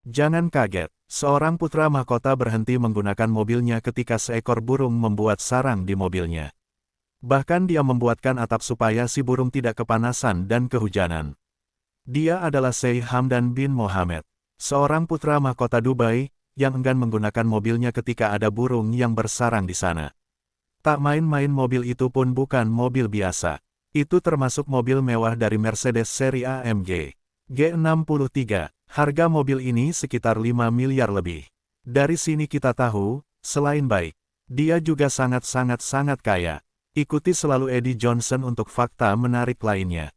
Jangan kaget, seorang putra mahkota berhenti menggunakan mobilnya ketika seekor burung membuat sarang di mobilnya. Bahkan dia membuatkan atap supaya si burung tidak kepanasan dan kehujanan. Dia adalah Sheikh Hamdan bin Mohammed, seorang putra mahkota Dubai, yang enggan menggunakan mobilnya ketika ada burung yang bersarang di sana. Tak main-main, mobil itu pun bukan mobil biasa. Itu termasuk mobil mewah dari Mercedes seri AMG G63. Harga mobil ini sekitar 5 miliar lebih. Dari sini kita tahu, selain baik, dia juga sangat-sangat kaya. Ikuti selalu Eddie Johnson untuk fakta menarik lainnya.